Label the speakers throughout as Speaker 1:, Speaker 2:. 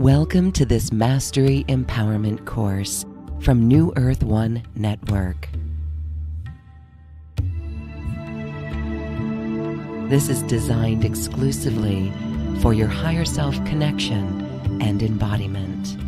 Speaker 1: Welcome to this Mastery Empowerment course from New Earth One Network. This is designed exclusively for your higher self connection and embodiment.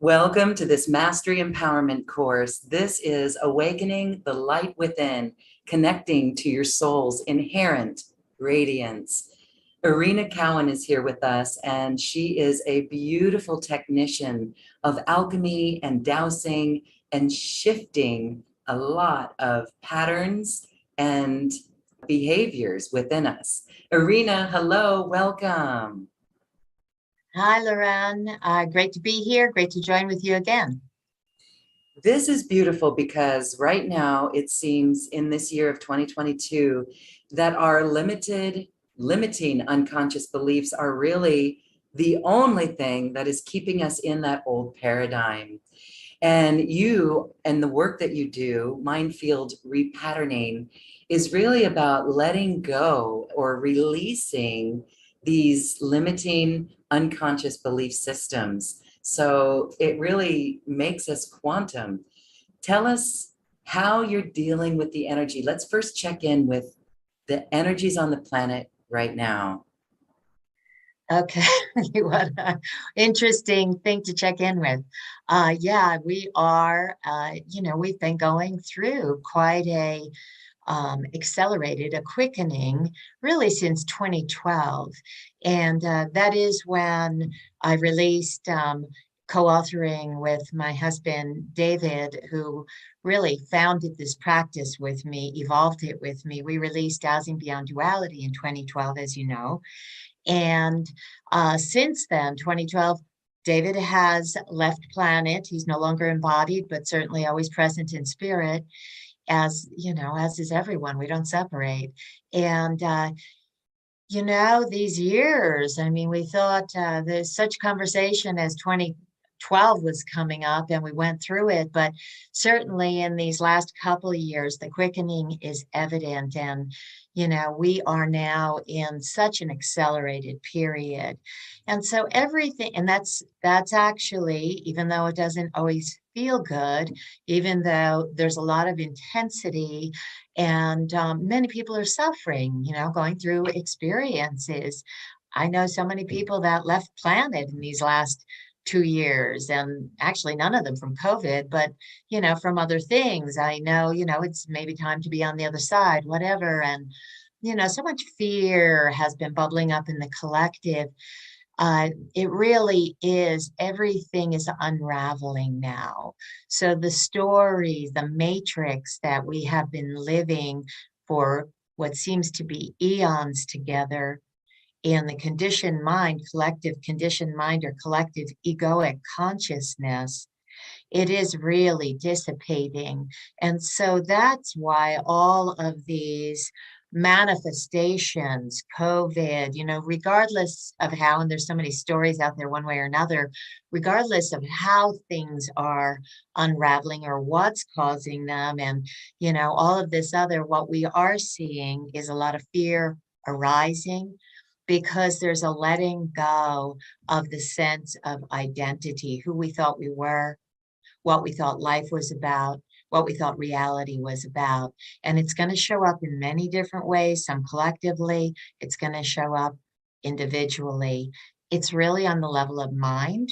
Speaker 1: Welcome to this Mastery Empowerment course. This is Awakening the Light Within, connecting to your soul's inherent radiance. Erina Cowan is here with us, and she is a beautiful technician of alchemy and dowsing and shifting a lot of patterns and behaviors within us. Erina, hello, welcome.
Speaker 2: Hi, Lauren. Great to be here. Great to join with you again.
Speaker 1: This is beautiful because right now it seems in this year of 2022 that our limiting unconscious beliefs are really the only thing that is keeping us in that old paradigm. And you and the work that you do, Field Repatterning, is really about letting go or releasing these limiting unconscious belief systems. So it really makes us quantum. Tell us how you're dealing with the energy. Let's first check in with the energies on the planet right now.
Speaker 2: Okay, what an interesting thing to check in with. Yeah, we are, we've been going through quite a accelerated, a quickening, really since 2012. And that is when I released co-authoring with my husband, David, who really founded this practice with me, evolved it with me. We released Dowsing Beyond Duality in 2012, as you know. And since then, 2012, David has left planet. He's no longer embodied, but certainly always present in spirit. As you know, as is everyone, we don't separate. And, these years, I mean, we thought there's such conversation as 2012 was coming up and we went through it, but certainly in these last couple of years, the quickening is evident. And, we are now in such an accelerated period. And so everything, and that's actually, even though it doesn't always feel good, even though there's a lot of intensity and many people are suffering, going through experiences. I know so many people that left planet in these last 2 years, and actually none of them from COVID, but, from other things. I know, it's maybe time to be on the other side, whatever. And, so much fear has been bubbling up in the collective. It really is, everything is unraveling now. So the stories, the matrix that we have been living for what seems to be eons together in the conditioned mind, collective conditioned mind or collective egoic consciousness, it is really dissipating. And so that's why all of these manifestations, COVID, regardless of how, and there's so many stories out there one way or another, regardless of how things are unraveling or what's causing them, and, all of this other, what we are seeing is a lot of fear arising because there's a letting go of the sense of identity, who we thought we were, what we thought life was about, what we thought reality was about. And it's going to show up in many different ways, some collectively, it's going to show up individually. It's really on the level of mind,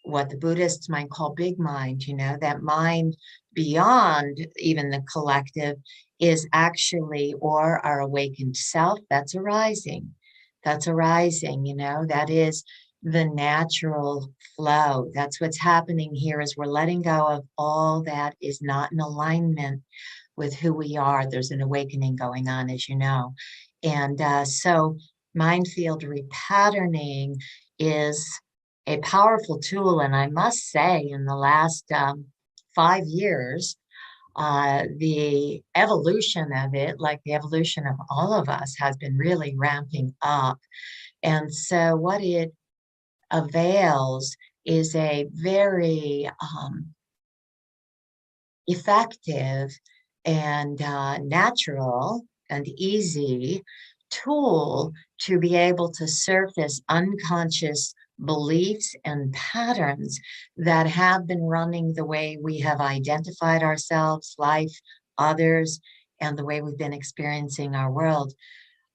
Speaker 2: what the Buddhists might call big mind, that mind beyond even the collective is actually, or our awakened self that's arising. that's arising, that is the natural flow. That's what's happening here is we're letting go of all that is not in alignment with who we are. There's an awakening going on, as you know. And so mind field repatterning is a powerful tool. And I must say, in the last 5 years, the evolution of it, like the evolution of all of us, has been really ramping up. And so what it avails is a very effective and natural and easy tool to be able to surface unconscious beliefs and patterns that have been running the way we have identified ourselves, life, others, and the way we've been experiencing our world.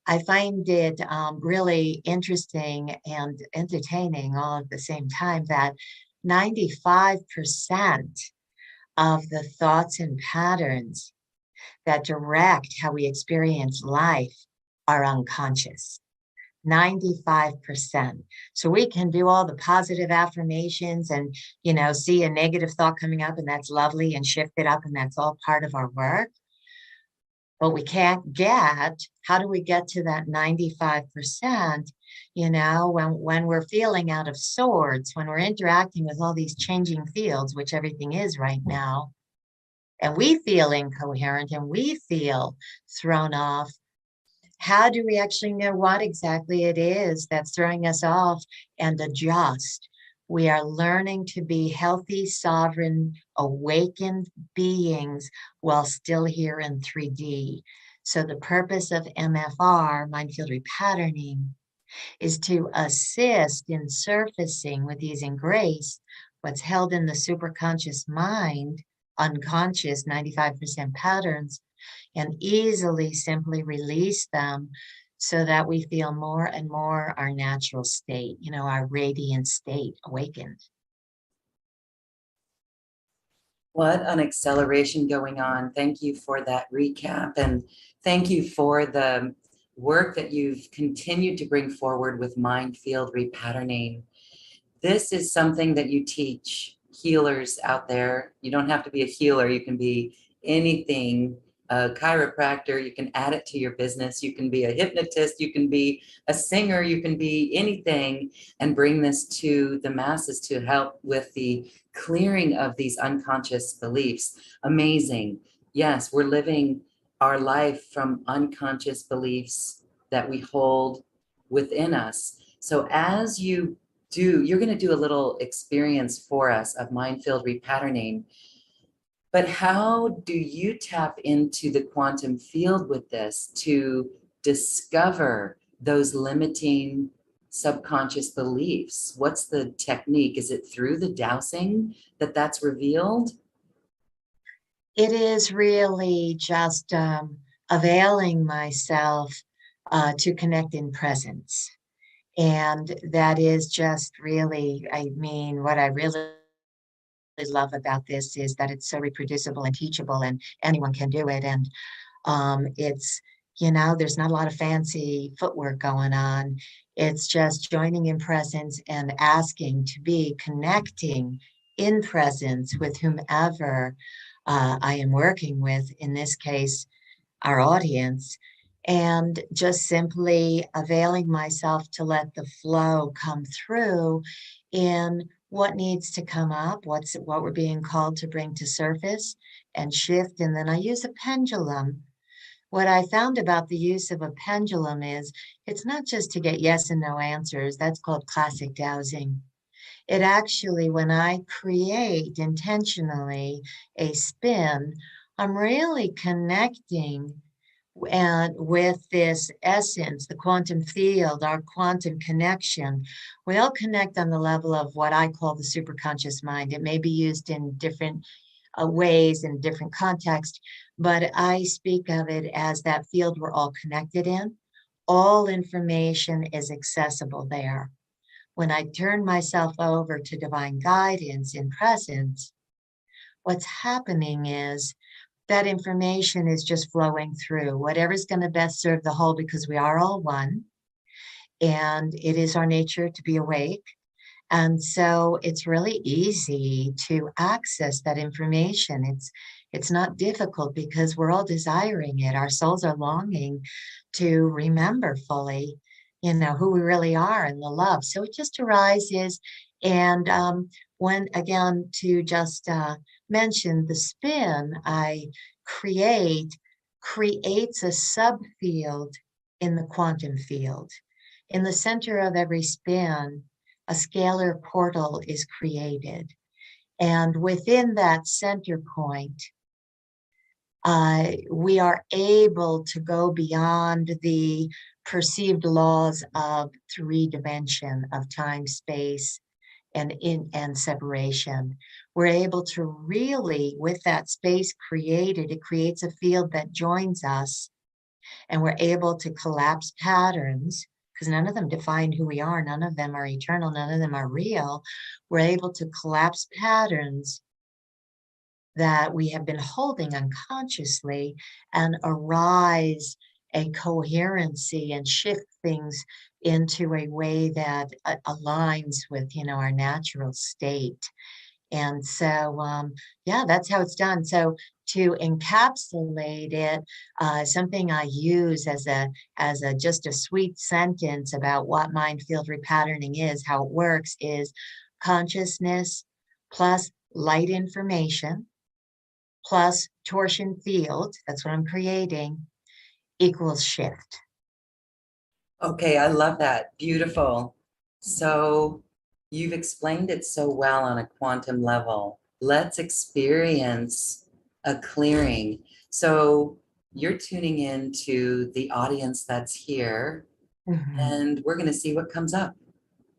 Speaker 2: I find it really interesting and entertaining all at the same time that 95% of the thoughts and patterns that direct how we experience life are unconscious. 95%. So we can do all the positive affirmations and, see a negative thought coming up, and that's lovely, and shift it up, and that's all part of our work. But we can't how do we get to that 95%, when we're feeling out of sorts, when we're interacting with all these changing fields, which everything is right now, and we feel incoherent and we feel thrown off. How do we actually know what exactly it is that's throwing us off and adjust? We are learning to be healthy, sovereign, awakened beings while still here in 3D. So the purpose of MFR, mind field repatterning, is to assist in surfacing with ease and grace what's held in the superconscious mind, unconscious 95% patterns, and easily simply release them so that we feel more and more our natural state, our radiant state awakened.
Speaker 1: What an acceleration going on. Thank you for that recap. And thank you for the work that you've continued to bring forward with mind field repatterning. This is something that you teach healers out there. You don't have to be a healer. You can be anything, a chiropractor. You can add it to your business. You can be a hypnotist. You can be a singer. You can be anything, and bring this to the masses to help with the clearing of these unconscious beliefs. Amazing. Yes, we're living our life from unconscious beliefs that we hold within us. So as you're going to do a little experience for us of mind field repatterning. But how do you tap into the quantum field with this to discover those limiting subconscious beliefs? What's the technique? Is it through the dowsing that's revealed?
Speaker 2: It is really just availing myself to connect in presence. And that is just really, what I really love about this is that it's so reproducible and teachable, and anyone can do it. And it's, there's not a lot of fancy footwork going on. It's just joining in presence and asking to be connecting in presence with whomever I am working with, in this case, our audience, and just simply availing myself to let the flow come through in what needs to come up, what we're being called to bring to surface and shift. And then I use a pendulum. What I found about the use of a pendulum is it's not just to get yes and no answers. That's called classic dowsing. It actually, when I create intentionally a spin, I'm really connecting and with this essence, the quantum field, our quantum connection. We all connect on the level of what I call the superconscious mind. It may be used in different ways in different contexts, but I speak of it as that field we're all connected in. All information is accessible there. When I turn myself over to divine guidance in presence, what's happening is that information is just flowing through whatever's going to best serve the whole, because we are all one. and it is our nature to be awake. And so it's really easy to access that information. It's not difficult because we're all desiring it. Our souls are longing to remember fully, who we really are and the love. So it just arises. And when, again, to just mention the spin I creates a subfield in the quantum field. In the center of every spin, a scalar portal is created. And within that center point, we are able to go beyond the perceived laws of three dimension of time, space, and separation. We're able to really, with that space created, it creates a field that joins us, and we're able to collapse patterns because none of them define who we are. None of them are eternal. None of them are real. We're able to collapse patterns that we have been holding unconsciously and arise a coherency and shift things into a way that aligns with, our natural state. And so, yeah, that's how it's done. So to encapsulate it, something I use as just a sweet sentence about what mind field repatterning is, how it works, is consciousness plus light information plus torsion field, that's what I'm creating, equals shift.
Speaker 1: Okay, I love that. Beautiful. So you've explained it so well on a quantum level. Let's experience a clearing. So you're tuning in to the audience that's here, and we're going to see what comes up.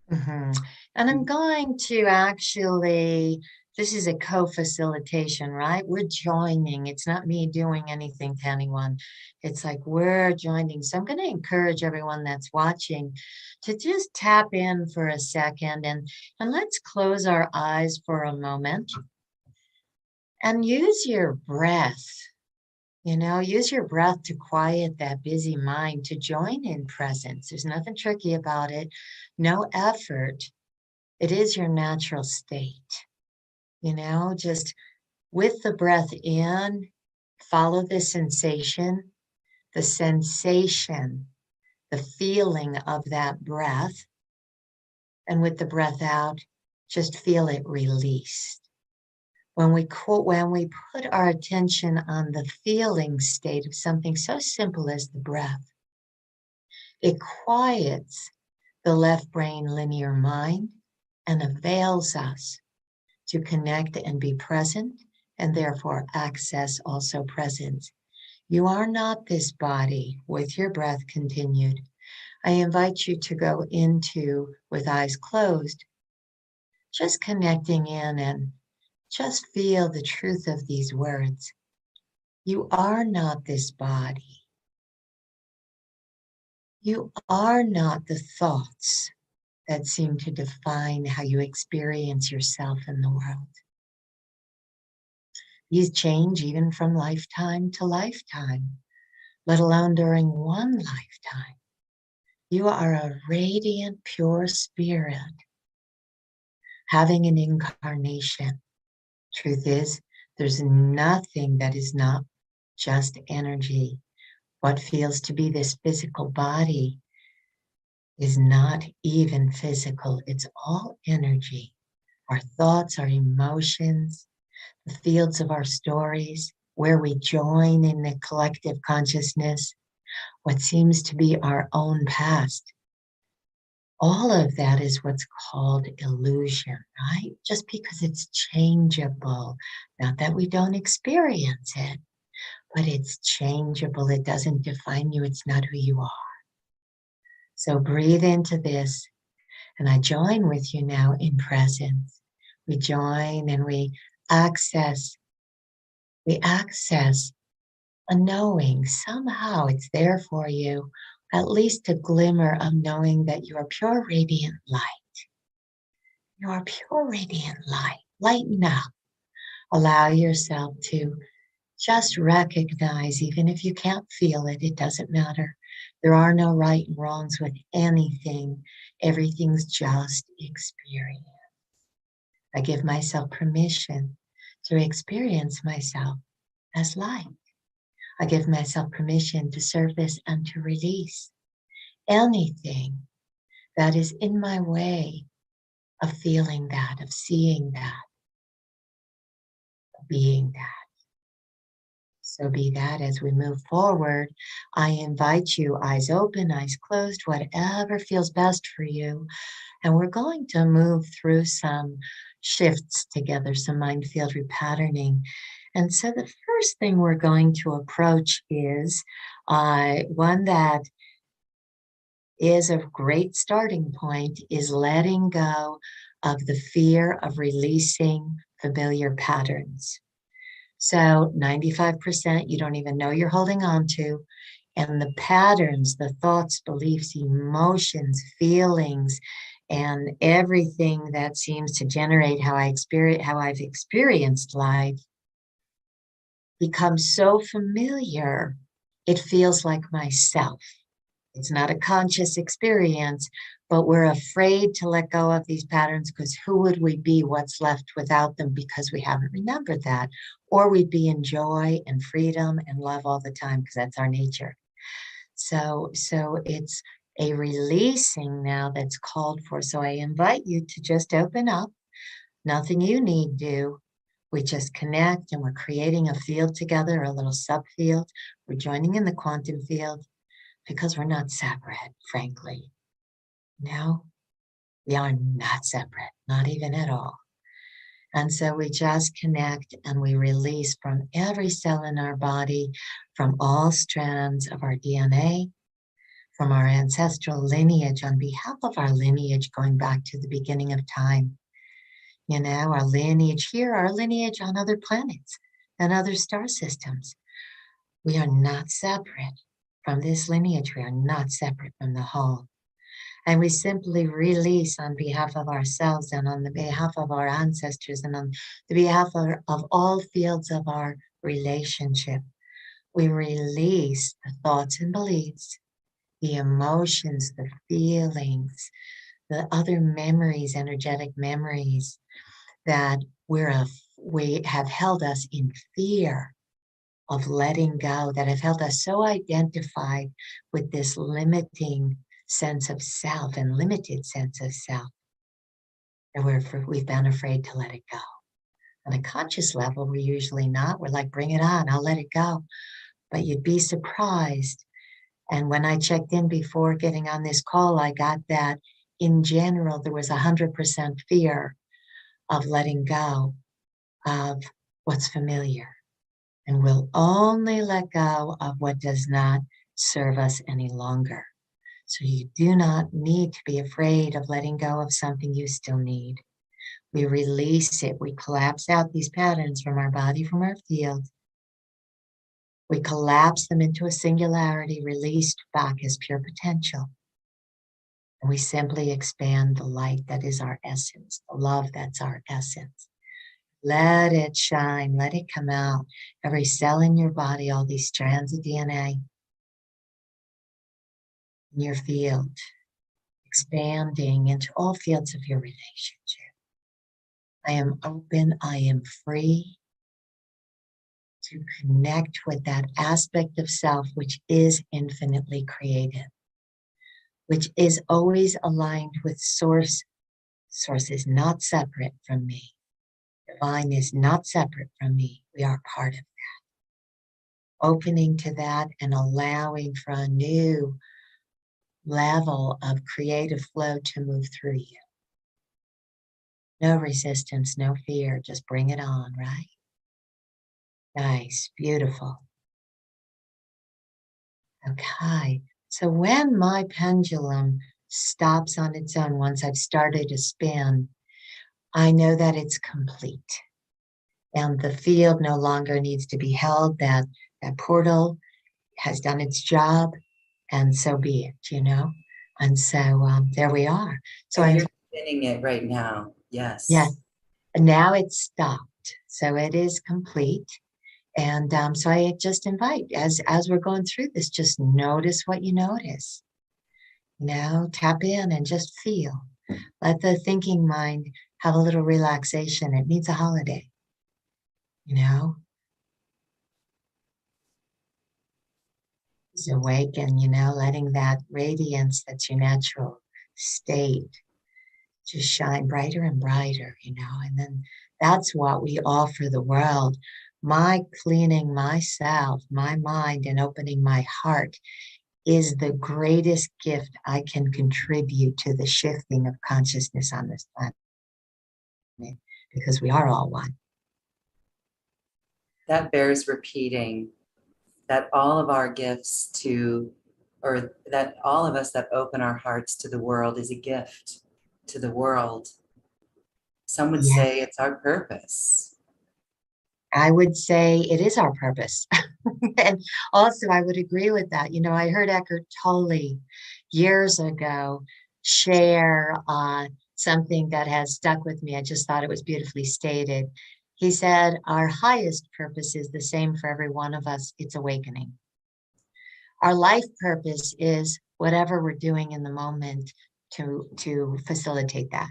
Speaker 2: And I'm going to actually, this is a co-facilitation, right? We're joining. It's not me doing anything to anyone. It's like we're joining. So I'm going to encourage everyone that's watching to just tap in for a second and let's close our eyes for a moment and use your breath. Use your breath to quiet that busy mind, to join in presence. There's nothing tricky about it. No effort. It is your natural state. Just with the breath in, follow the sensation, the feeling of that breath. And with the breath out, just feel it released. When we put our attention on the feeling state of something so simple as the breath, it quiets the left brain linear mind and avails us to connect and be present, and therefore access also presence. You are not this body. With your breath continued, I invite you to go into, with eyes closed, just connecting in and just feel the truth of these words. You are not this body. You are not the thoughts that seem to define how you experience yourself in the world. These change even from lifetime to lifetime, let alone during one lifetime. You are a radiant, pure spirit having an incarnation. Truth is, there's nothing that is not just energy. What feels to be this physical body is not even physical. It's all energy. Our thoughts, our emotions, the fields of our stories, where we join in the collective consciousness, what seems to be our own past. All of that is what's called illusion, right? Just because it's changeable. Not that we don't experience it, but it's changeable. It doesn't define you. It's not who you are. So breathe into this, and I join with you now in presence. We join and we access a knowing. Somehow it's there for you, at least a glimmer of knowing that you are pure radiant light. You are pure radiant light. Lighten up. Allow yourself to just recognize, even if you can't feel it, it doesn't matter. There are no right and wrongs with anything. Everything's just experience. I give myself permission to experience myself as light. I give myself permission to surface and to release anything that is in my way of feeling that, of seeing that, of being that. So be that as we move forward. I invite you, eyes open, eyes closed, whatever feels best for you. And we're going to move through some shifts together, some mind field repatterning. And so the first thing we're going to approach is one that is a great starting point, is letting go of the fear of releasing familiar patterns. So 95% you don't even know you're holding on to. And the patterns, the thoughts, beliefs, emotions, feelings, and everything that seems to generate how I've experienced life becomes so familiar, it feels like myself. It's not a conscious experience, but we're afraid to let go of these patterns because who would we be? What's left without them? Because we haven't remembered that. Or we'd be in joy and freedom and love all the time because that's our nature. So it's a releasing now that's called for. So I invite you to just open up. Nothing you need do. We just connect and we're creating a field together, a little subfield. We're joining in the quantum field because we're not separate, frankly. No, we are not separate, not even at all. And so we just connect and we release from every cell in our body, from all strands of our DNA, from our ancestral lineage, on behalf of our lineage going back to the beginning of time. You know, our lineage here, our lineage on other planets and other star systems. We are not separate from this lineage. We are not separate from the whole. And we simply release on behalf of ourselves and on the behalf of our ancestors and on the behalf of all fields of our relationship. We release the thoughts and beliefs, the emotions, the feelings, the other memories, energetic memories that we have held us in fear of letting go, that have held us so identified with this limiting sense of self and limited sense of self that we've been afraid to let it go. On a conscious level, we're usually not. We're like, bring it on, I'll let it go. But you'd be surprised. And when I checked in before getting on this call, I got that in general, there was 100% fear of letting go of what's familiar. And we'll only let go of what does not serve us any longer. So you do not need to be afraid of letting go of something you still need. We release it. We collapse out these patterns from our body, from our field. We collapse them into a singularity, released back as pure potential. And we simply expand the light that is our essence, the love that's our essence. Let it shine, let it come out. Every cell in your body, all these strands of DNA in your field, expanding into all fields of your relationship. I am open, I am free to connect with that aspect of self which is infinitely creative, which is always aligned with source. Source is not separate from me. Divine is not separate from me. We are part of that. Opening to that and allowing for a new level of creative flow to move through you. No resistance, no fear, just bring it on, right? Nice, beautiful. Okay, so when my pendulum stops on its own, once I've started to spin, I know that it's complete. And the field no longer needs to be held, that portal has done its job, and so be it, you know? And so there we are. So
Speaker 1: you're spinning it right now. Yes.
Speaker 2: Yeah, and now it's stopped. So it is complete. And so I just invite, as we're going through this, just notice what you notice. Tap in and just feel. Let the thinking mind have a little relaxation. It needs a holiday, you know? Just awaken, letting that radiance that's your natural state just shine brighter and brighter, and then that's what we offer the world. My cleaning myself, my mind, and opening my heart is the greatest gift I can contribute to the shifting of consciousness on this planet, because we are all one.
Speaker 1: That bears repeating, that all of our gifts or that all of us that open our hearts to the world is a gift to the world. Some would
Speaker 2: Yeah,
Speaker 1: say it's our purpose.
Speaker 2: I would say it is our purpose. And also, I would agree with that. I heard Eckhart Tolle years ago share something that has stuck with me. I just thought it was beautifully stated. He said, our highest purpose is the same for every one of us. It's awakening. Our life purpose is whatever we're doing in the moment to facilitate that.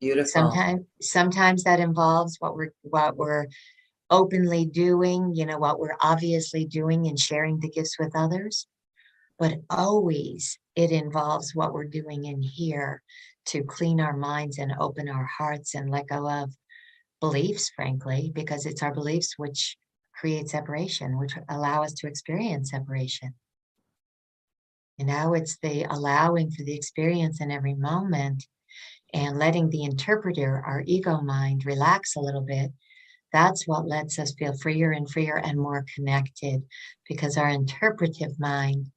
Speaker 1: Beautiful.
Speaker 2: Sometimes that involves what we're openly doing, what we're obviously doing and sharing the gifts with others. But always it involves what we're doing in here to clean our minds and open our hearts and let go of beliefs, frankly, because it's our beliefs which create separation, which allow us to experience separation. It's the allowing for the experience in every moment and letting the interpreter, our ego mind, relax a little bit. That's what lets us feel freer and freer and more connected, because our interpretive mind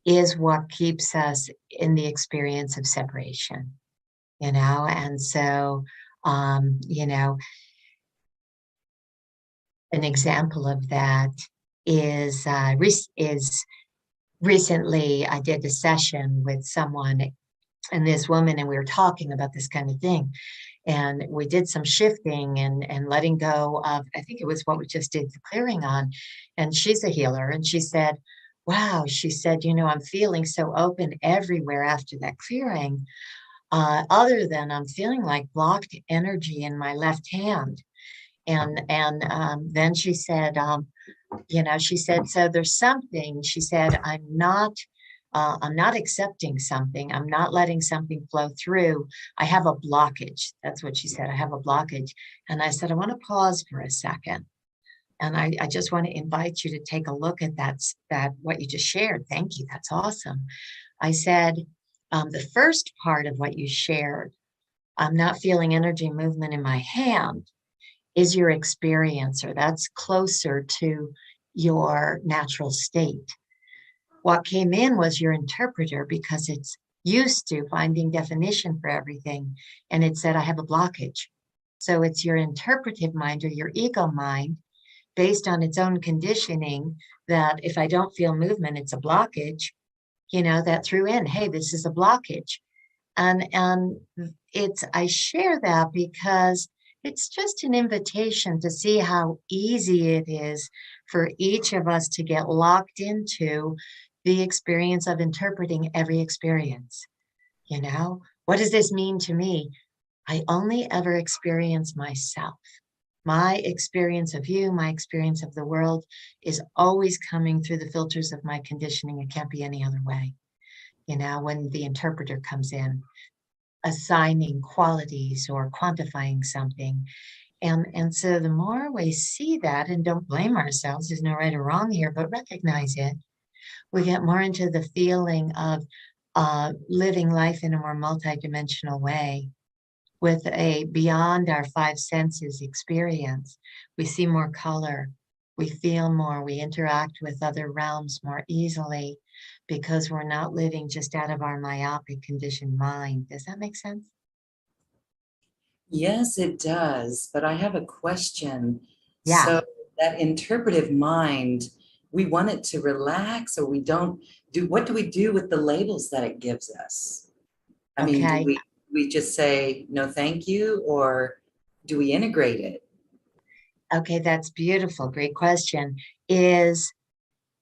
Speaker 2: is what keeps us in the experience of separation, and so, an example of that is recently I did a session with someone and this woman, and we were talking about this kind of thing. And we did some shifting and letting go of, I think it was what we just did the clearing on. And she's a healer. And she said, wow, she said, I'm feeling so open everywhere after that clearing, other than I'm feeling like blocked energy in my left hand. And then she said, she said, so there's something, she said, I'm not accepting something. I'm not letting something flow through. I have a blockage. That's what she said. I have a blockage. And I said, I want to pause for a second. And I just want to invite you to take a look at that what you just shared. Thank you. That's awesome. I said, the first part of what you shared, I'm not feeling energy movement in my hand, is your experiencer. That's closer to your natural state. What came in was your interpreter, because it's used to finding definition for everything. And it said, I have a blockage. So it's your interpretive mind or your ego mind, based on its own conditioning, that if I don't feel movement, it's a blockage, that threw in, hey, this is a blockage. And I share that because it's just an invitation to see how easy it is for each of us to get locked into the experience of interpreting every experience. What does this mean to me? I only ever experience myself. My experience of you, my experience of the world is always coming through the filters of my conditioning. It can't be any other way. When the interpreter comes in, assigning qualities or quantifying something. And so the more we see that, and don't blame ourselves, there's no right or wrong here, but recognize it, we get more into the feeling of living life in a more multidimensional way, with a beyond our five senses experience. We see more color, we feel more, we interact with other realms more easily, because we're not living just out of our myopic conditioned mind. Does that make sense?
Speaker 1: Yes, it does. But I have a question.
Speaker 2: Yeah.
Speaker 1: So that interpretive mind, we want it to relax, or we don't do, what do we do with the labels that it gives us? I mean, do
Speaker 2: Okay.
Speaker 1: we just say, no, thank you, or do we integrate it?
Speaker 2: Okay, that's beautiful. Great question. Is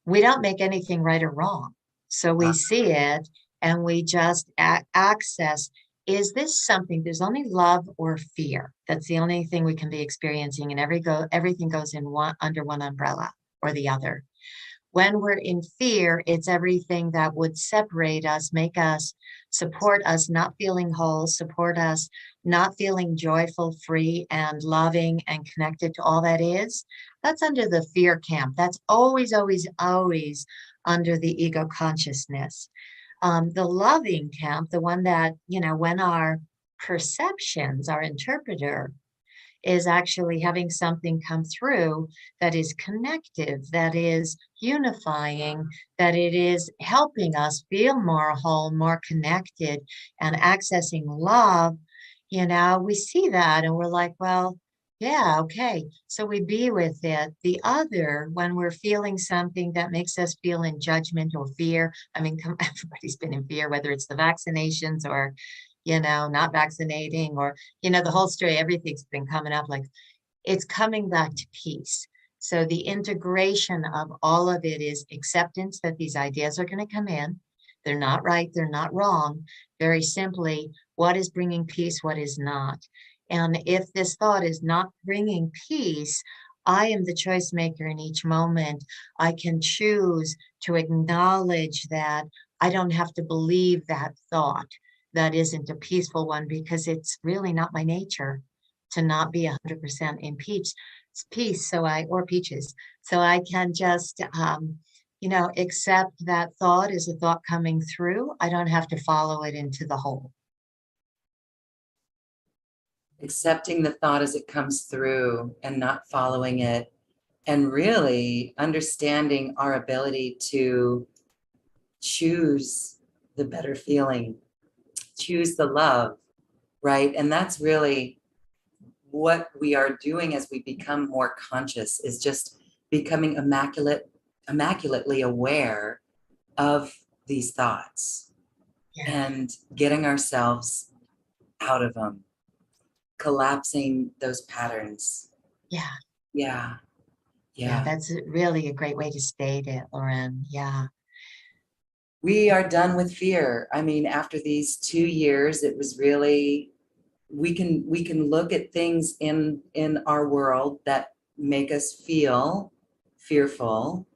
Speaker 2: we don't make anything right or wrong. So we see it and we just access, is this something, there's only love or fear. That's the only thing we can be experiencing, and everything goes in one under one umbrella or the other. When we're in fear, it's everything that would separate us, make us, support us not feeling whole, support us not feeling joyful, free, and loving and connected to all that is. That's under the fear camp. That's always, always, always under the ego consciousness. The loving camp, the one that, when our perceptions, our interpreter, is actually having something come through that is connective, that is unifying, that it is helping us feel more whole, more connected, and accessing love. We see that and we're like, well, yeah, okay. So we be with it. The other, when we're feeling something that makes us feel in judgment or fear, I mean, everybody's been in fear, whether it's the vaccinations or not vaccinating or, the whole story, everything's been coming up, like it's coming back to peace. So the integration of all of it is acceptance that these ideas are going to come in. They're not right. They're not wrong. Very simply, what is bringing peace? What is not? And if this thought is not bringing peace, I am the choice maker in each moment. I can choose to acknowledge that I don't have to believe that thought that isn't a peaceful one, because it's really not my nature to not be 100% in peace. Or peaches. So I can just, accept that thought as a thought coming through. I don't have to follow it into the hole.
Speaker 1: Accepting the thought as it comes through and not following it, and really understanding our ability to choose the better feeling, choose the love, right? And that's really what we are doing as we become more conscious, is just becoming immaculately aware of these thoughts and getting ourselves out of them, collapsing those patterns.
Speaker 2: Yeah.
Speaker 1: Yeah.
Speaker 2: Yeah, that's really a great way to state it, Lauren. Yeah.
Speaker 1: We are done with fear. I mean, after these 2 years, it was really, we can look at things in our world that make us feel fearful.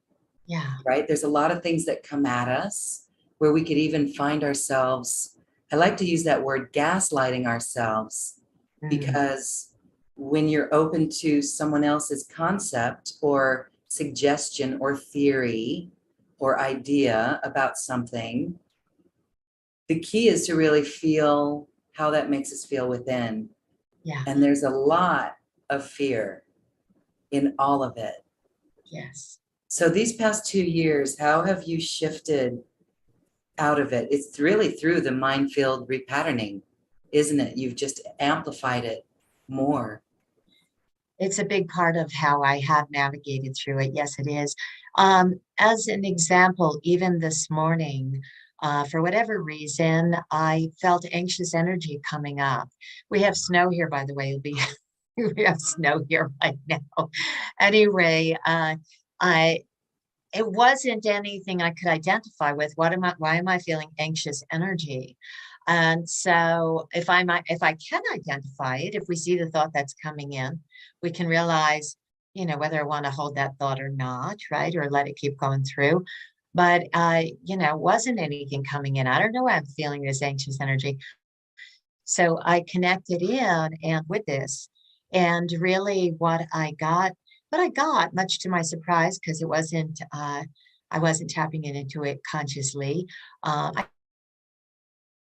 Speaker 2: Yeah.
Speaker 1: Right? There's a lot of things that come at us where we could even find ourselves, I like to use that word, gaslighting ourselves, because when you're open to someone else's concept or suggestion or theory or idea about something, the key is to really feel how that makes us feel within.
Speaker 2: Yeah.
Speaker 1: And there's a lot of fear in all of it.
Speaker 2: Yes.
Speaker 1: So these past 2 years, how have you shifted out of it? It's really through the mind field repatterning, isn't it? You've just amplified it more.
Speaker 2: It's a big part of how I have navigated through it. Yes, it is. As an example, even this morning, for whatever reason, I felt anxious energy coming up. We have snow here, by the way. We have snow here right now. Anyway, it wasn't anything I could identify with. Why am I feeling anxious energy? And so if I can identify it, if we see the thought that's coming in, we can realize, whether I want to hold that thought or not, right? Or let it keep going through. But wasn't anything coming in. I don't know why I'm feeling this anxious energy. So I connected in and with this, and really what I got, much to my surprise, because I wasn't tapping into it consciously.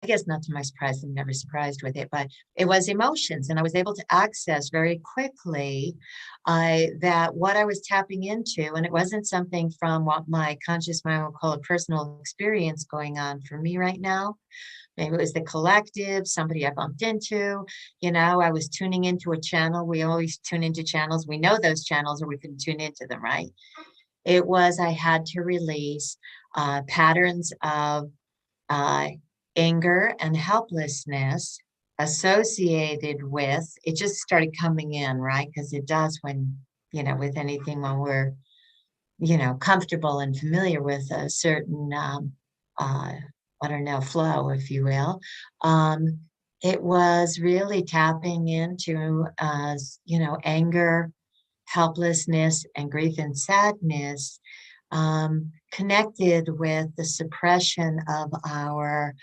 Speaker 2: I guess not to my surprise, I'm never surprised with it, but it was emotions. And I was able to access very quickly that what I was tapping into, and it wasn't something from what my conscious mind will call a personal experience going on for me right now. Maybe it was the collective, somebody I bumped into, I was tuning into a channel. We always tune into channels. We know those channels or we can tune into them, right? It was, I had to release patterns of anger and helplessness associated with, it just started coming in, right? Because it does when with anything when we're, comfortable and familiar with a certain, I don't know, flow, if you will. Um, it was really tapping into, anger, helplessness, and grief and sadness, connected with the suppression of our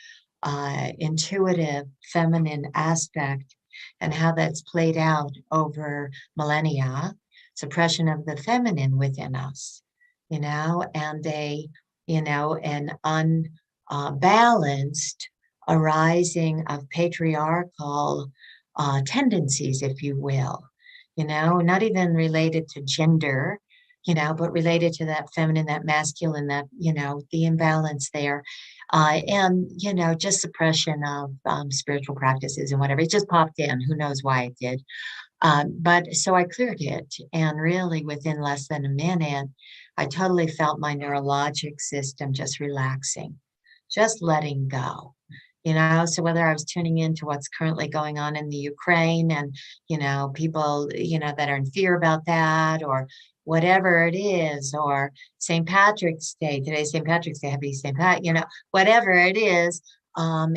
Speaker 2: intuitive feminine aspect and how that's played out over millennia, suppression of the feminine within us, and an unbalanced arising of patriarchal tendencies, if you will, not even related to gender, but related to that feminine, that masculine, that, the imbalance there. And, just suppression of spiritual practices and whatever. It just popped in. Who knows why it did. But so I cleared it. And really within less than a minute, I totally felt my neurologic system just relaxing, just letting go. So whether I was tuning into what's currently going on in the Ukraine and, people, that are in fear about that, or whatever it is, or St. Patrick's Day, today's St. Patrick's Day, happy St. Pat, whatever it is, a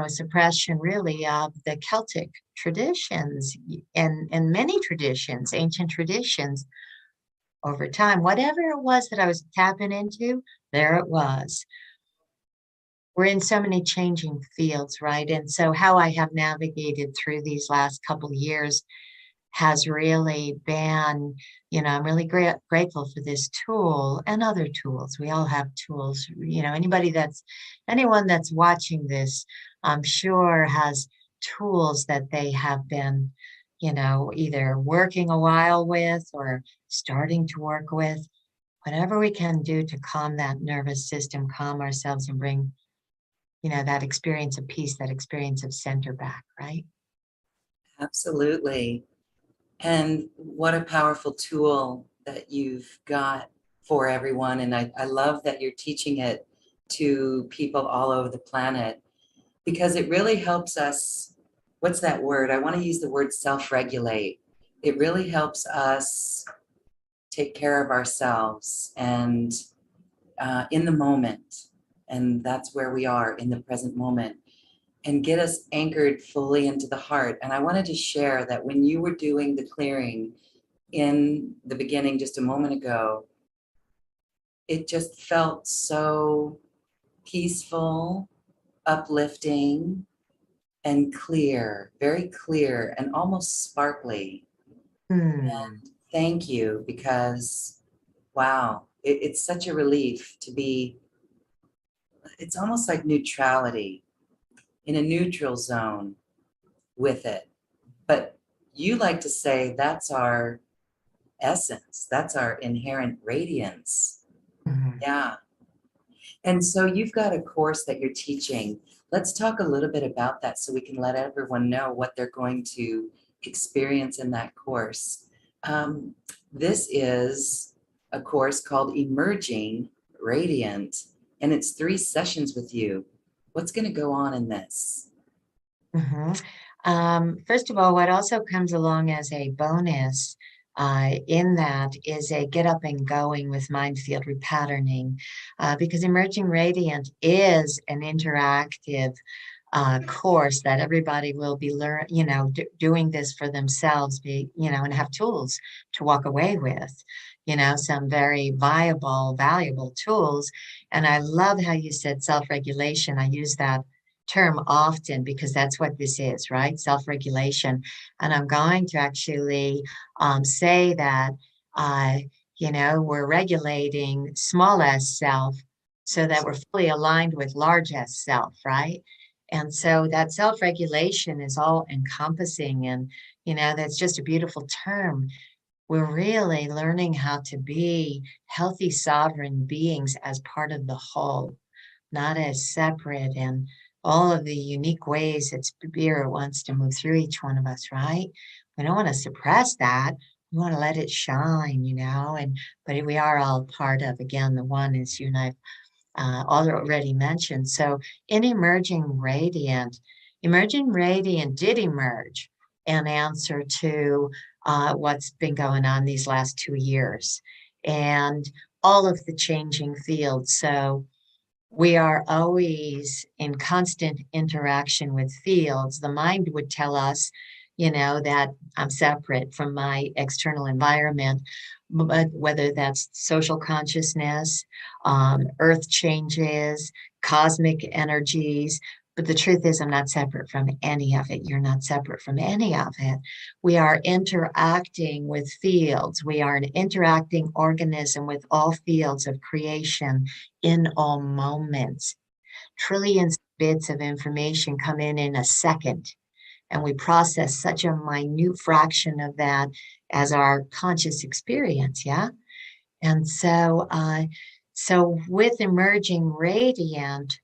Speaker 2: suppression really of the Celtic traditions and many traditions, ancient traditions over time. Whatever it was that I was tapping into, there it was. We're in so many changing fields, right? And so how I have navigated through these last couple of years has really been, I'm really grateful for this tool and other tools. We all have tools, anyone that's watching this, I'm sure has tools that they have been, either working a while with or starting to work with, whatever we can do to calm that nervous system, calm ourselves and bring, that experience of peace, that experience of center back, right?
Speaker 1: Absolutely. And what a powerful tool that you've got for everyone. And I love that you're teaching it to people all over the planet, because it really helps us. What's that word? I want to use the word self-regulate. It really helps us take care of ourselves and in the moment. And that's where we are in the present moment, and get us anchored fully into the heart. And I wanted to share that when you were doing the clearing in the beginning just a moment ago, it just felt so peaceful, uplifting, and clear, very clear, and almost sparkly.
Speaker 2: Hmm.
Speaker 1: And thank you, because wow, it's such a relief to be, it's almost like neutrality, in a neutral zone with it. But you like to say that's our essence, that's our inherent radiance.
Speaker 2: Mhm.
Speaker 1: Yeah. And so you've got a course that you're teaching. Let's talk a little bit about that so we can let everyone know what they're going to experience in that course. This is a course called Emerging Radiant, and it's 3 sessions with you. What's going to go on in this?
Speaker 2: Mhm. First of all, what also comes along as a bonus in that is a get up and going with mind field repatterning, because Emerging Radiant is an interactive course that everybody will be doing this for themselves, and have tools to walk away with, some very valuable tools. And I love how you said self-regulation. I use that term often because that's what this is, right? Self-regulation. And I'm going to actually say that, we're regulating small s self so that we're fully aligned with large s self, right? And so that self-regulation is all encompassing, and, that's just a beautiful term. We're really learning how to be healthy, sovereign beings as part of the whole, not as separate, and all of the unique ways that spirit wants to move through each one of us, right? We don't want to suppress that. We want to let it shine, but we are all part of, again, the one, as you and I already mentioned. So in Emerging Radiant did emerge in answer to what's been going on these last 2 years and all of the changing fields. So we are always in constant interaction with fields. The mind would tell us, that I'm separate from my external environment, but whether that's social consciousness, earth changes, cosmic energies. But the truth is, I'm not separate from any of it. You're not separate from any of it. We are interacting with fields. We are an interacting organism with all fields of creation in all moments. Trillions of bits of information come in a second, and we process such a minute fraction of that as our conscious experience. Yeah. And so with emerging radiant,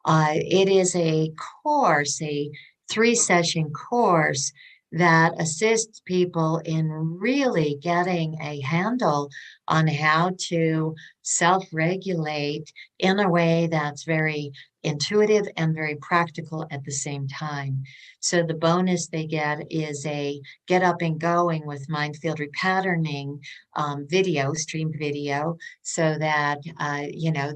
Speaker 2: it is a course, a 3-session course that assists people in really getting a handle on how to self-regulate in a way that's very intuitive and very practical at the same time. So the bonus they get is a get up and going with mind field repatterning video, streamed video, so that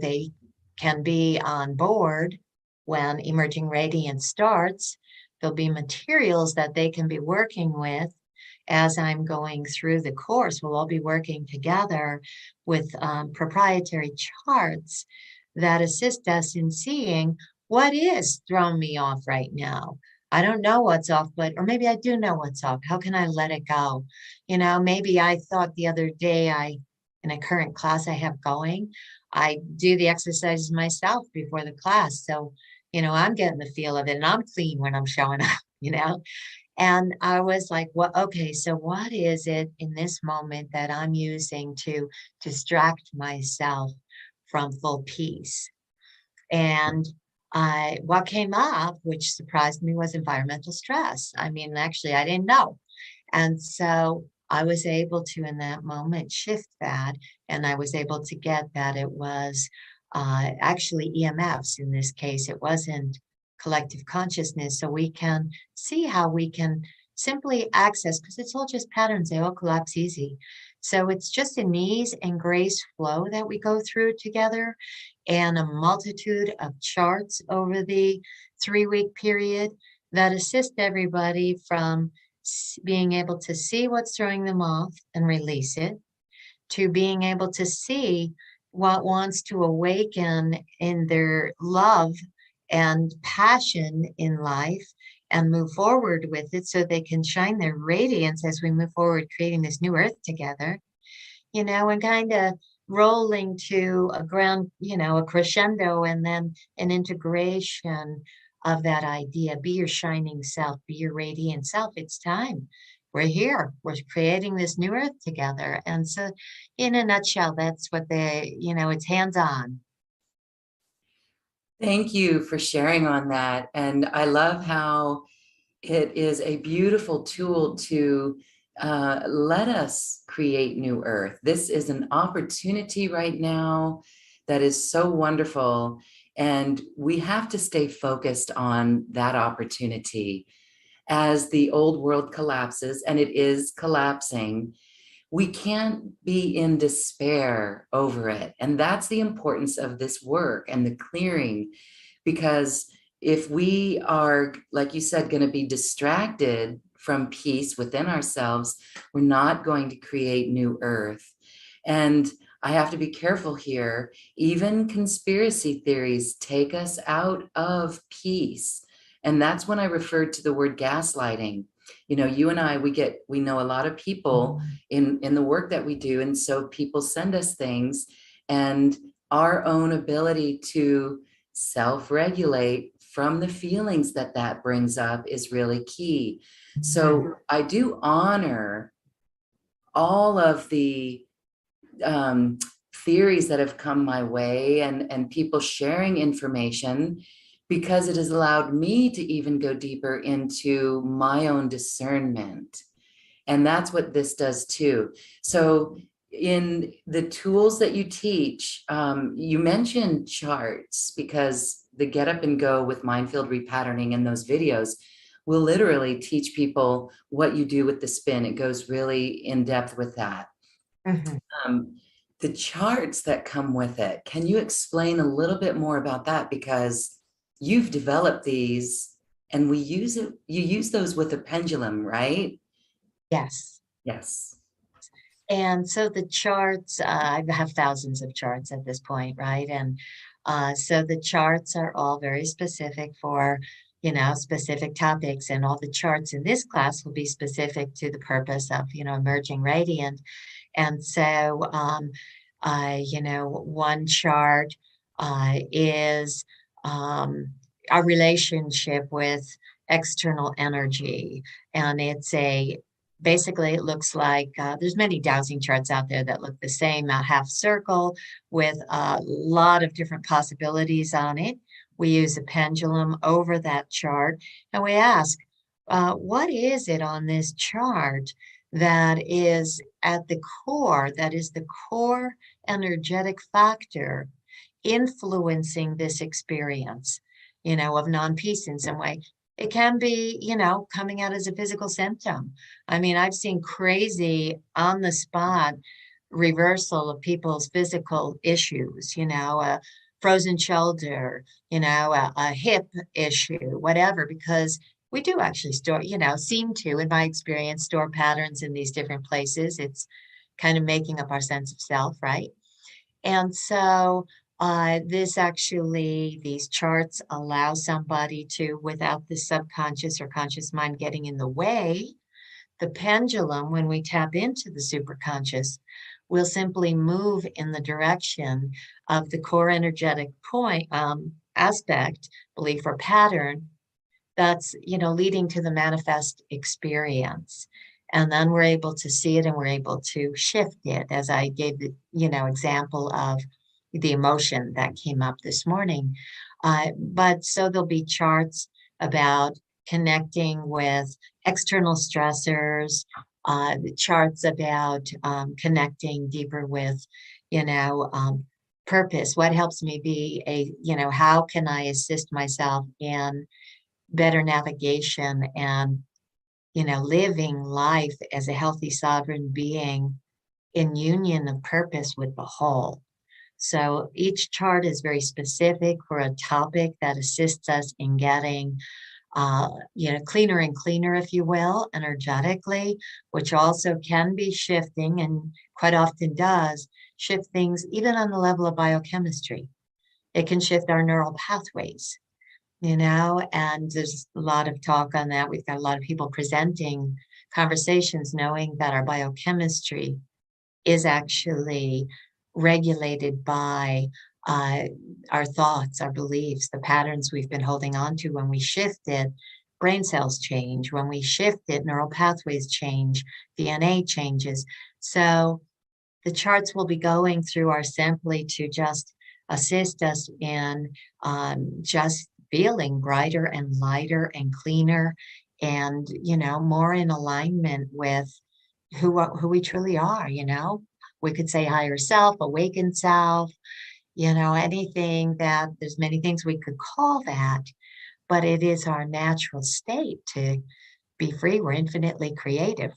Speaker 2: they can be on board when emerging radiance starts. There'll be materials that they can be working with as I'm going through the course. We'll all be working together with proprietary charts that assist us in seeing what is throwing me off right now. I don't know what's off, or maybe I do know what's off. How can I let it go? Maybe I thought the other day in a current class I have going, I do the exercises myself before the class. So, I'm getting the feel of it and I'm clean when I'm showing up. And I was like, well, okay, so what is it in this moment that I'm using to distract myself from full peace? And what came up, which surprised me, was environmental stress. I mean, actually, I didn't know. And so I was able to, in that moment, shift that. And I was able to get that it was actually EMFs in this case. It wasn't collective consciousness. So we can see how we can simply access, because it's all just patterns. They all collapse easy. So it's just an ease and grace flow that we go through together, and a multitude of charts over the 3-week period that assist everybody from being able to see what's throwing them off and release it, to being able to see what wants to awaken in their love and passion in life and move forward with it so they can shine their radiance as we move forward, creating this new earth together, and kind of rolling to a ground, a crescendo, and then an integration of that idea. Be your shining self, be your radiant self. It's time. We're here. We're creating this new earth together. And so, in a nutshell, that's what it's hands-on.
Speaker 1: Thank you for sharing on that. And I love how it is a beautiful tool to let us create new earth. This is an opportunity right now that is so wonderful. And we have to stay focused on that opportunity. As the old world collapses, and it is collapsing, we can't be in despair over it. And that's the importance of this work and the clearing, because if we are, like you said, going to be distracted from peace within ourselves, we're not going to create new earth. And I have to be careful here. Even conspiracy theories take us out of peace. And that's when I referred to the word gaslighting. You and I, we know a lot of people in the work that we do. And so people send us things, and our own ability to self-regulate from the feelings that brings up is really key. So I do honor all of the theories that have come my way, and people sharing information, because it has allowed me to even go deeper into my own discernment. And that's what this does too. So in the tools that you teach, you mentioned charts, because the get up and go with mind field repatterning and those videos will literally teach people what you do with the spin. It goes really in depth with that.
Speaker 2: Mhm.
Speaker 1: The charts that come with it, can you explain a little bit more about that? Because you've developed these and we use it, you use those with a pendulum, right?
Speaker 2: Yes.
Speaker 1: Yes.
Speaker 2: And so the charts, I have thousands of charts at this point, right? And so the charts are all very specific for, specific topics. And all the charts in this class will be specific to the purpose of, emerging radiant. And so, one chart is our relationship with external energy. And basically it looks like there's many dowsing charts out there that look the same, a half circle with a lot of different possibilities on it. We use a pendulum over that chart and we ask, what is it on this chart that is at the core, that is the core energetic factor influencing this experience, of non-peace in some way. It can be, coming out as a physical symptom. I mean, I've seen crazy on the spot reversal of people's physical issues, a frozen shoulder, a hip issue, whatever, because we do actually store, seem to, in my experience, store patterns in these different places. It's kind of making up our sense of self, right? And so these charts allow somebody to, without the subconscious or conscious mind getting in the way, the pendulum, when we tap into the superconscious, will simply move in the direction of the core energetic point, aspect, belief, or pattern that's, leading to the manifest experience. And then we're able to see it and we're able to shift it, as I gave the, example of the emotion that came up this morning. But so there'll be charts about connecting with external stressors, the charts about connecting deeper with, purpose. What helps me be how can I assist myself in better navigation and, living life as a healthy sovereign being in union of purpose with the whole. So each chart is very specific for a topic that assists us in getting, cleaner and cleaner, if you will, energetically, which also can be shifting and quite often does shift things even on the level of biochemistry. It can shift our neural pathways, and there's a lot of talk on that. We've got a lot of people presenting conversations knowing that our biochemistry is actually regulated by our thoughts, our beliefs, the patterns we've been holding on to. When we shift it, brain cells change. When we shift it, neural pathways change, DNA changes. So the charts we'll be going through are simply to just assist us in just feeling brighter and lighter and cleaner and, more in alignment with who we truly are, We could say higher self, awakened self, anything that there's many things we could call that, but it is our natural state to be free. We're infinitely creative.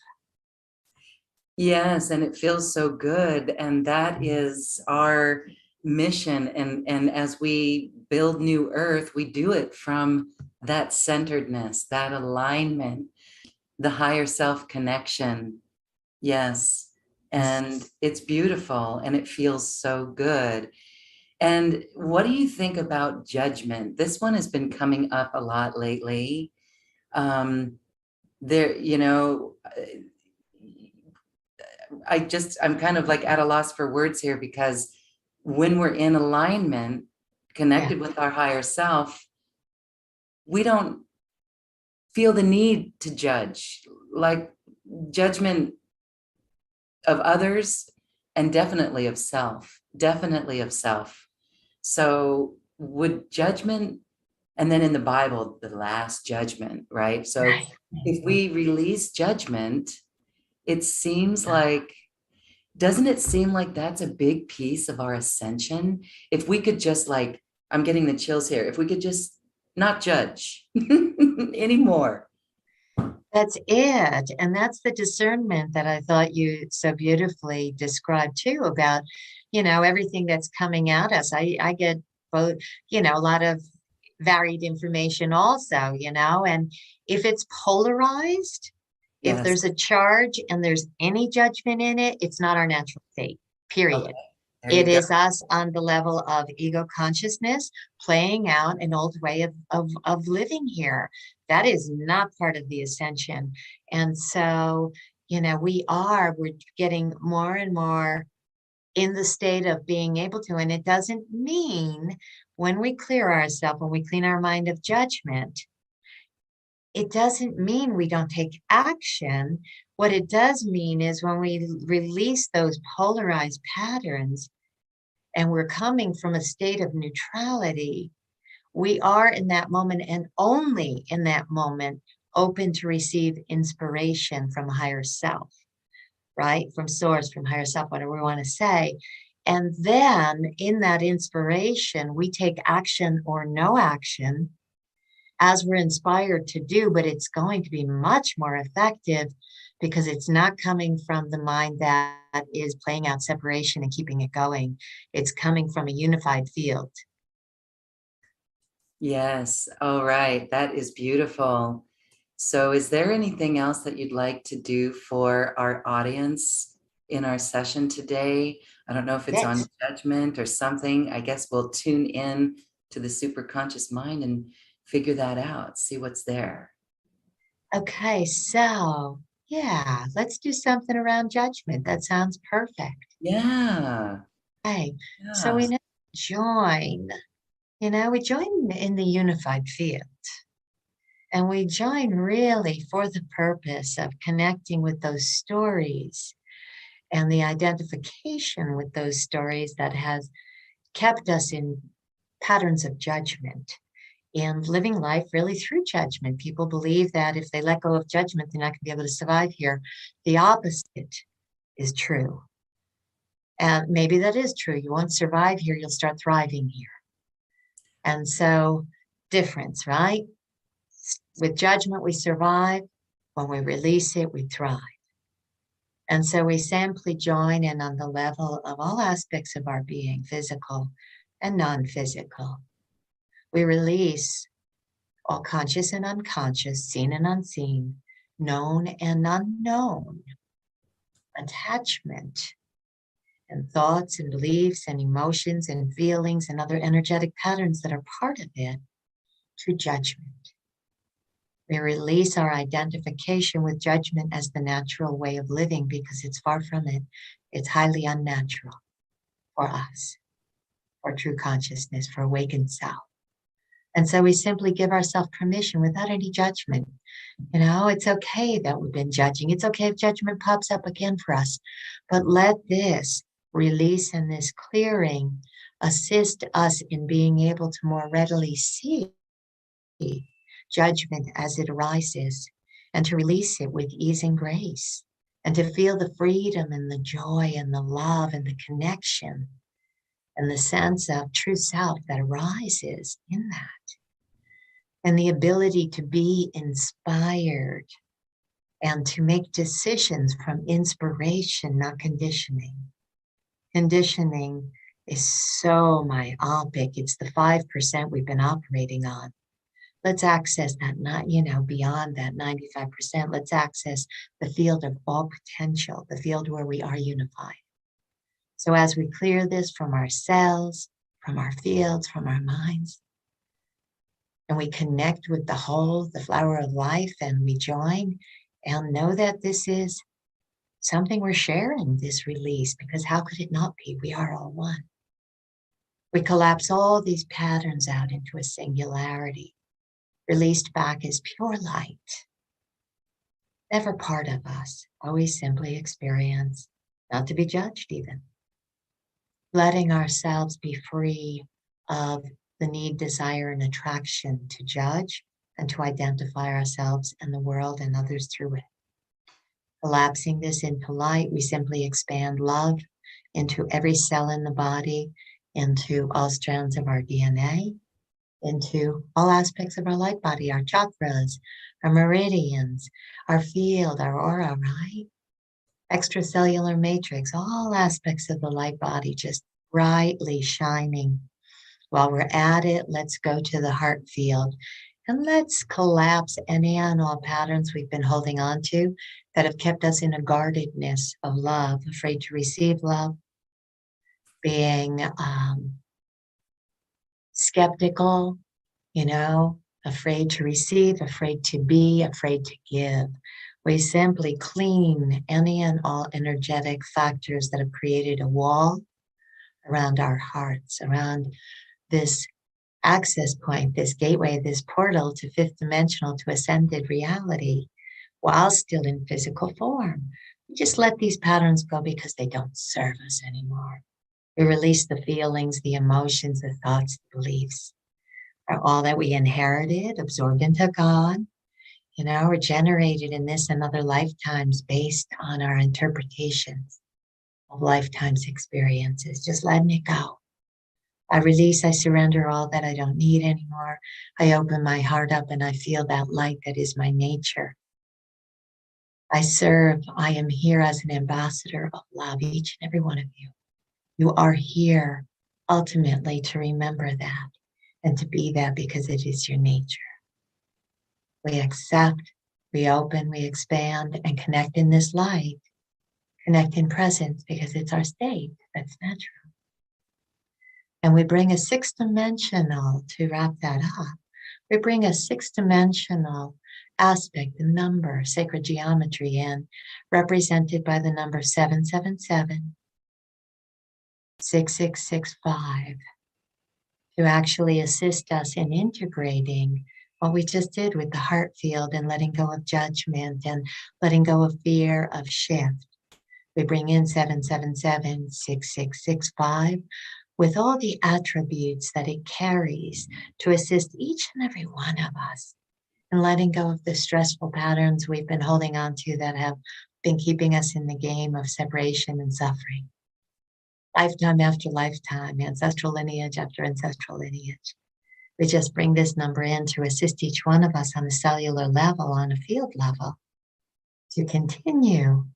Speaker 1: Yes, and it feels so good. And that is our mission. And as we build new earth, we do it from that centeredness, that alignment, the higher self connection. Yes. And it's beautiful and it feels so good. And what do you think about judgment? This one has been coming up a lot lately. There, I'm kind of like at a loss for words here, because when we're in alignment, connected with our higher self, we don't feel the need to judge, like judgment of others and definitely of self, definitely of self. So would judgment, and then in the Bible, the last judgment, right? So
Speaker 2: Right.
Speaker 1: if we release judgment, it seems like, doesn't it seem like that's a big piece of our ascension? If we could just I'm getting the chills here. If we could just not judge anymore.
Speaker 2: That's it. And that's the discernment that I thought you so beautifully described too about, everything that's coming at us. I get both, a lot of varied information also, and if it's polarized, if
Speaker 1: Yes.
Speaker 2: there's a charge and there's any judgment in it, it's not our natural state,
Speaker 1: Okay.
Speaker 2: period.
Speaker 1: There you
Speaker 2: It
Speaker 1: go.
Speaker 2: is us on the level of ego consciousness playing out an old way of living here. That is not part of the ascension. And so, we're getting more and more in the state of being able to. And it doesn't mean when we clear ourselves, when we clean our mind of judgment, it doesn't mean we don't take action. What it does mean is when we release those polarized patterns and we're coming from a state of neutrality, we are in that moment and only in that moment open to receive inspiration from higher self, right? From source, from higher self, whatever we want to say. And then in that inspiration, we take action or no action as we're inspired to do, but it's going to be much more effective because it's not coming from the mind that is playing out separation and keeping it going. It's coming from a unified field.
Speaker 1: Yes. All right. That is beautiful. So is there anything else that you'd like to do for our audience in our session today? I don't know if it's on
Speaker 2: Yes.
Speaker 1: judgment or something. I guess we'll tune in to the superconscious mind and figure that out, see what's there.
Speaker 2: Okay, so yeah, let's do something around judgment. That sounds perfect.
Speaker 1: Yeah.
Speaker 2: Okay, so
Speaker 1: Yeah.
Speaker 2: we now join, we join in the unified field. And we join really for the purpose of connecting with those stories and the identification with those stories that has kept us in patterns of judgment and living life really through judgment. People believe that if they let go of judgment, they're not going to be able to survive here. The opposite is true. And maybe that is true. You won't survive here, you'll start thriving here. And so, difference, right? With judgment, we survive. When we release it, we thrive. And so we simply join in on the level of all aspects of our being, physical and non-physical. We release all conscious and unconscious, seen and unseen, known and unknown, attachment and thoughts and beliefs and emotions and feelings and other energetic patterns that are part of it to judgment. We release our identification with judgment as the natural way of living because it's far from it. It's highly unnatural for us, for true consciousness, for awakened self. And so we simply give ourselves permission without any judgment. It's okay that we've been judging. It's okay if judgment pops up again for us. But let this release and this clearing assist us in being able to more readily see judgment as it arises and to release it with ease and grace and to feel the freedom and the joy and the love and the connection and the sense of true self that arises in that and the ability to be inspired and to make decisions from inspiration, not conditioning. Conditioning is so myopic. It's the 5% we've been operating on. Let's access that, not, beyond that 95%. Let's access the field of all potential, the field where we are unified. So as we clear this from our cells, from our fields, from our minds, and we connect with the whole, the flower of life, and we join and know that this is something we're sharing, this release, because how could it not be? We are all one. We collapse all these patterns out into a singularity, released back as pure light, never part of us, always simply experience, not to be judged even. Letting ourselves be free of the need, desire, and attraction to judge and to identify ourselves and the world and others through it. Collapsing this into light, we simply expand love into every cell in the body, into all strands of our DNA, into all aspects of our light body, our chakras, our meridians, our field, our aura, right? Extracellular matrix, all aspects of the light body just brightly shining. While we're at it, let's go to the heart field and let's collapse any and all patterns we've been holding on to that have kept us in a guardedness of love, afraid to receive love, being skeptical, afraid to receive, afraid to be, afraid to give. We simply clean any and all energetic factors that have created a wall around our hearts, around this access point, this gateway, this portal to fifth dimensional, to ascended reality, while still in physical form. We just let these patterns go because they don't serve us anymore. We release the feelings, the emotions, the thoughts, the beliefs, are all that we inherited, absorbed into God, were generated in this and other lifetimes based on our interpretations of lifetimes experiences, just letting it go. I release, I surrender all that I don't need anymore. I open my heart up and I feel that light that is my nature. I serve, I am here as an ambassador of love, each and every one of you. You are here ultimately to remember that and to be that because it is your nature. We accept, we open, we expand and connect in this light, connect in presence because it's our state, that's natural. And we bring a sixth dimensional, to wrap that up, we bring a sixth dimensional aspect, the number, sacred geometry in, represented by the number 777, 6665, to actually assist us in integrating what we just did with the heart field and letting go of judgment and letting go of fear of shift. We bring in 777, 6665, with all the attributes that it carries to assist each and every one of us in letting go of the stressful patterns we've been holding on to that have been keeping us in the game of separation and suffering. Lifetime after lifetime, ancestral lineage after ancestral lineage. We just bring this number in to assist each one of us on a cellular level, on a field level, to continue,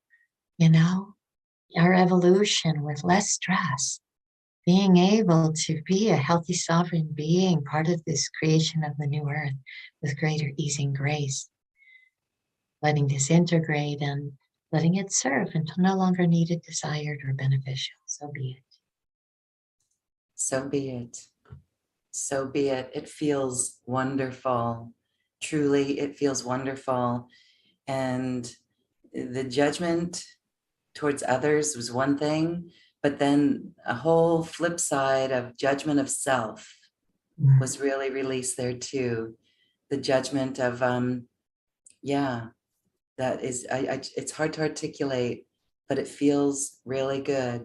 Speaker 2: our evolution with less stress, being able to be a healthy sovereign being, part of this creation of the new earth with greater ease and grace, letting this integrate and letting it serve until no longer needed, desired, or beneficial. So be it.
Speaker 1: So be it. So be it. It feels wonderful. Truly, it feels wonderful. And the judgment towards others was one thing, but then a whole flip side of judgment of self was really released there too. The judgment of, that is, it's hard to articulate, but it feels really good.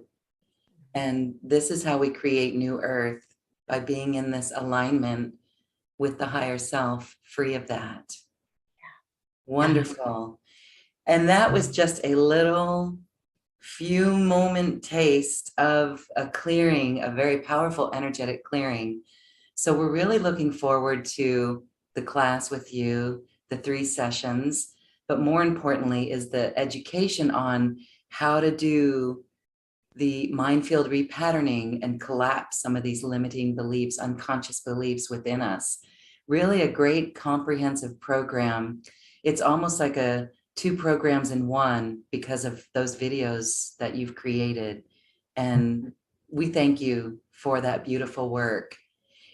Speaker 1: And this is how we create new earth, by being in this alignment with the higher self, free of that. Wonderful. And that was just a little few moment taste of a clearing, a very powerful energetic clearing. So we're really looking forward to the class with you, the 3 sessions, but more importantly is the education on how to do the mind field repatterning and collapse some of these limiting beliefs, unconscious beliefs within us. Really a great comprehensive program. It's almost like 2 programs in one because of those videos that you've created. And we thank you for that beautiful work.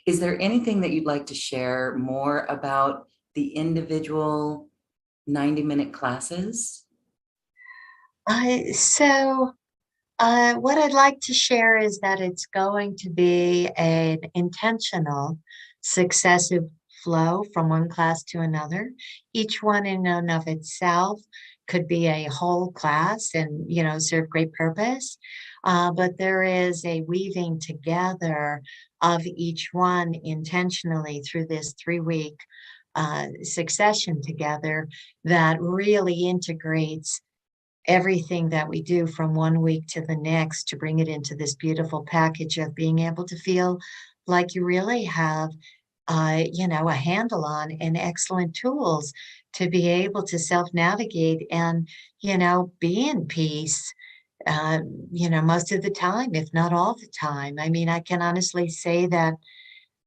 Speaker 1: Is there anything that you'd like to share more about the individual 90-minute classes?
Speaker 2: What I'd like to share is that it's going to be an intentional, successive flow from one class to another. Each one in and of itself could be a whole class and, serve great purpose. But there is a weaving together of each one intentionally through this 3-week succession together that really integrates everything that we do from one week to the next to bring it into this beautiful package of being able to feel like you really have a handle on and excellent tools to be able to self-navigate and, be in peace, uh, most of the time, if not all the time. I mean, I can honestly say that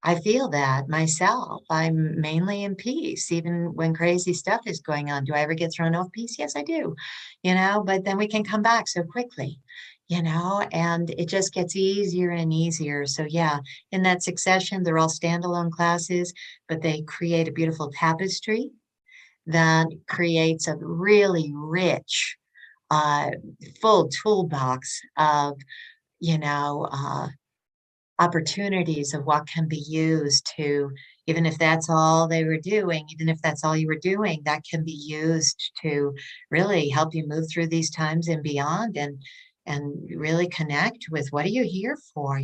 Speaker 2: I feel that myself. I'm mainly in peace, even when crazy stuff is going on. Do I ever get thrown off peace? Yes, I do, but then we can come back so quickly, and it just gets easier and easier. So, yeah, in that succession, they're all standalone classes, but they create a beautiful tapestry that creates a really rich, uh, full toolbox of, you know, uh, opportunities of what can be used to, even if that's all they were doing, even if that's all you were doing, that can be used to really help you move through these times and beyond, and really connect with what are you here for,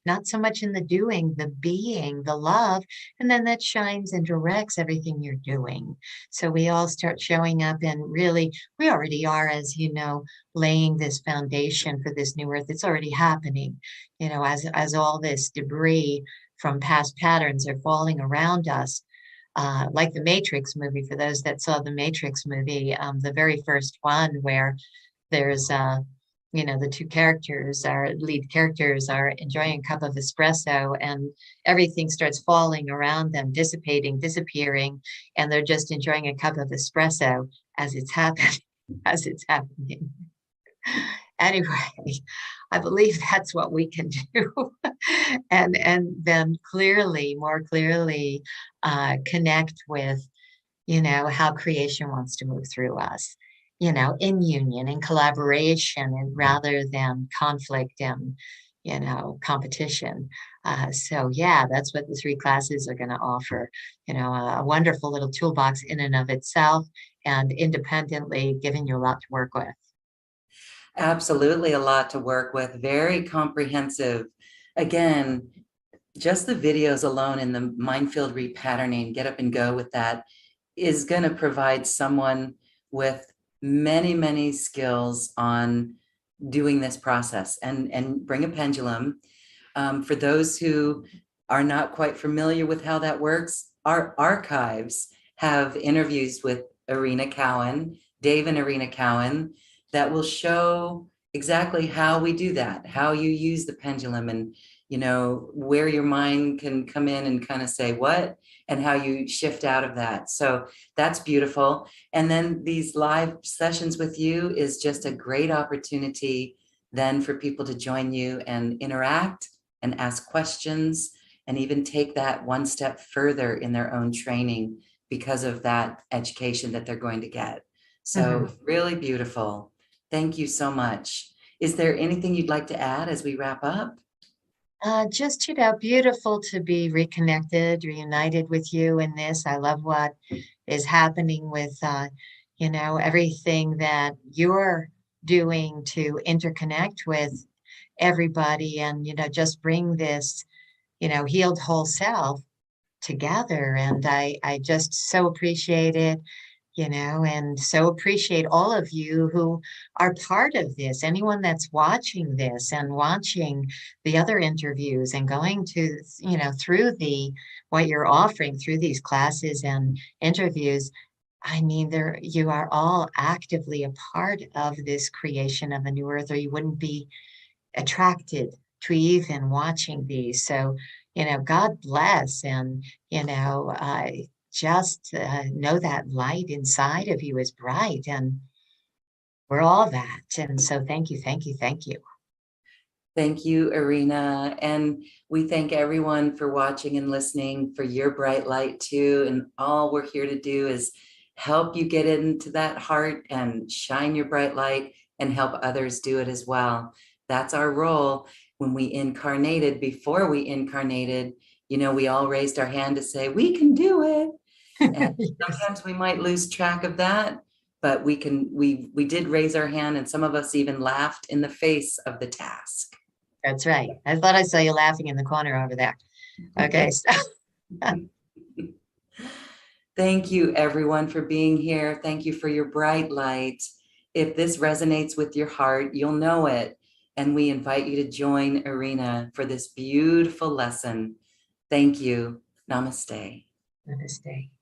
Speaker 2: not so much in the doing, the being, the love, and then that shines and directs everything you're doing. So we all start showing up, and really we already are, as laying this foundation for this new earth. It's already happening, as all this debris from past patterns are falling around us, like the Matrix movie. For those that saw the Matrix movie, the very first one, where there's the two characters, our lead characters, are enjoying a cup of espresso, and everything starts falling around them, dissipating, disappearing, and they're just enjoying a cup of espresso as it's happening, as it's happening. Anyway, I believe that's what we can do. and then more clearly, connect with, how creation wants to move through us, in union, in collaboration, and rather than conflict and, competition. So yeah, that's what the three classes are going to offer, a wonderful little toolbox in and of itself, and independently giving you a lot to work with.
Speaker 1: Absolutely a lot to work with, very comprehensive. Again, just the videos alone in the Field Repatterning, get up and go with that, is going to provide someone with many, many skills on doing this process, and bring a pendulum. For those who are not quite familiar with how that works, our archives have interviews with Erina Cowan, Dave and Erina Cowan, that will show exactly how we do that, how you use the pendulum, and where your mind can come in and kind of say what, and how you shift out of that. So that's beautiful. And then these live sessions with you is just a great opportunity then for people to join you and interact and ask questions, and even take that one step further in their own training because of that education that they're going to get. So really beautiful. Thank you so much. Is there anything you'd like to add as we wrap up?
Speaker 2: Just, beautiful to be reconnected, reunited with you in this. I love what is happening with, everything that you're doing to interconnect with everybody, and, just bring this, healed whole self together. And I just so appreciate it, and so appreciate all of you who are part of this. Anyone that's watching this and watching the other interviews and going to, through what you're offering through these classes and interviews. I mean, you are all actively a part of this creation of a new earth, or you wouldn't be attracted to even watching these. So, God bless, and, just know that light inside of you is bright, and we're all that. And so thank you, thank you, thank you.
Speaker 1: Thank you, Erina. And we thank everyone for watching and listening, for your bright light too. And all we're here to do is help you get into that heart and shine your bright light, and help others do it as well. That's our role. When we incarnated, before we incarnated, we all raised our hand to say, we can do it. And sometimes we might lose track of that, but we did raise our hand, and some of us even laughed in the face of the task.
Speaker 2: That's right. I thought I saw you laughing in the corner over there. Okay.
Speaker 1: Thank you, everyone, for being here. Thank you for your bright light. If this resonates with your heart, you'll know it. And we invite you to join Erina for this beautiful lesson. Thank you. Namaste.
Speaker 2: Namaste.